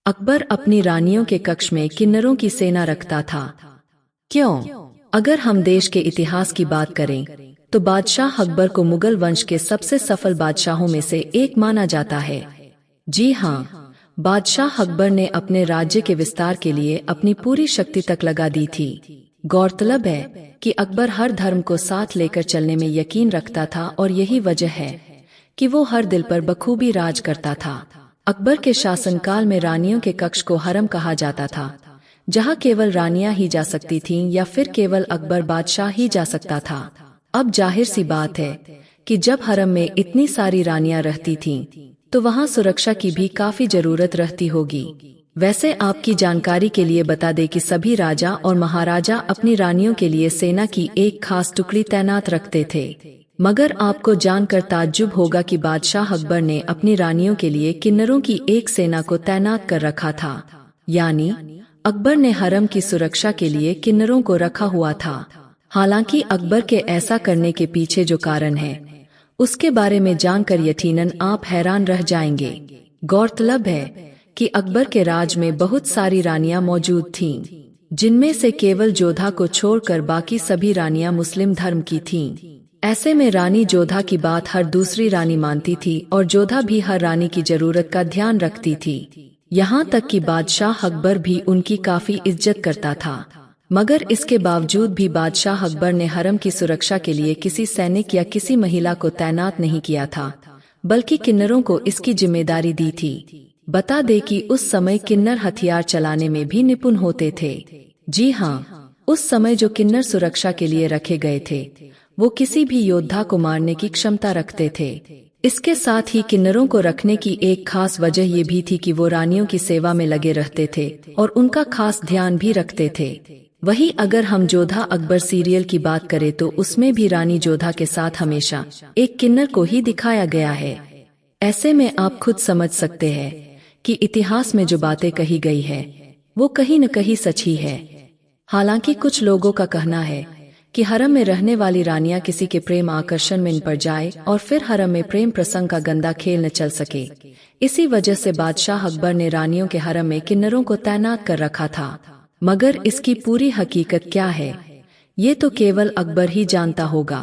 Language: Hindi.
अकबर अपनी रानियों के कक्ष में किन्नरों की सेना रखता था। क्यों? अगर हम देश के इतिहास की बात करें तो बादशाह अकबर को मुगल वंश के सबसे सफल बादशाहों में से एक माना जाता है। जी हाँ, बादशाह अकबर ने अपने राज्य के विस्तार के लिए अपनी पूरी शक्ति तक लगा दी थी। गौरतलब है कि अकबर हर धर्म को साथ लेकर चलने में यकीन रखता था और यही वजह है कि वो हर दिल पर बखूबी राज करता था। अकबर के शासनकाल में रानियों के कक्ष को हरम कहा जाता था, जहाँ केवल रानियां ही जा सकती थीं या फिर केवल अकबर बादशाह ही जा सकता था। अब जाहिर सी बात है कि जब हरम में इतनी सारी रानियां रहती थीं, तो वहाँ सुरक्षा की भी काफी जरूरत रहती होगी। वैसे आपकी जानकारी के लिए बता दें कि सभी राजा और महाराजा अपनी रानियों के लिए सेना की एक खास टुकड़ी तैनात रखते थे। मगर आपको जानकर ताज्जुब होगा कि बादशाह अकबर ने अपनी रानियों के लिए किन्नरों की एक सेना को तैनात कर रखा था। यानी अकबर ने हरम की सुरक्षा के लिए किन्नरों को रखा हुआ था। हालांकि अकबर के ऐसा करने के पीछे जो कारण है, उसके बारे में जानकर यकीनन आप हैरान रह जाएंगे। गौरतलब है कि अकबर के राज में बहुत सारी रानियां मौजूद थीं, जिनमें से केवल जोधा को छोड़कर बाकी सभी रानियां मुस्लिम धर्म की थीं। ऐसे में रानी जोधा की बात हर दूसरी रानी मानती थी और जोधा भी हर रानी की जरूरत का ध्यान रखती थी। यहाँ तक कि बादशाह अकबर भी उनकी काफी इज्जत करता था। मगर इसके बावजूद भी बादशाह अकबर ने हरम की सुरक्षा के लिए किसी सैनिक या किसी महिला को तैनात नहीं किया था, बल्कि किन्नरों को इसकी जिम्मेदारी दी थी। बता दे कि उस समय किन्नर हथियार चलाने में भी निपुण होते थे। जी हाँ, उस समय जो किन्नर सुरक्षा के लिए रखे गए थे, वो किसी भी योद्धा को मारने की क्षमता रखते थे। इसके साथ ही किन्नरों को रखने की एक खास वजह ये भी थी कि वो रानियों की सेवा में लगे रहते थे और उनका खास ध्यान भी रखते थे। वहीं अगर हम जोधा अकबर सीरियल की बात करें तो उसमें भी रानी जोधा के साथ हमेशा एक किन्नर को ही दिखाया गया है। ऐसे में आप खुद समझ सकते हैं कि इतिहास में जो बातें कही गई है वो कहीं न कहीं सच ही है। हालांकि कुछ लोगों का कहना है कि हरम में रहने वाली रानियां किसी के प्रेम आकर्षण में पड़ जाए और फिर हरम में प्रेम प्रसंग का गंदा खेल न चल सके। इसी वजह से बादशाह अकबर ने रानियों के हरम में किन्नरों को तैनात कर रखा था। मगर इसकी पूरी हकीकत क्या है, ये तो केवल अकबर ही जानता होगा।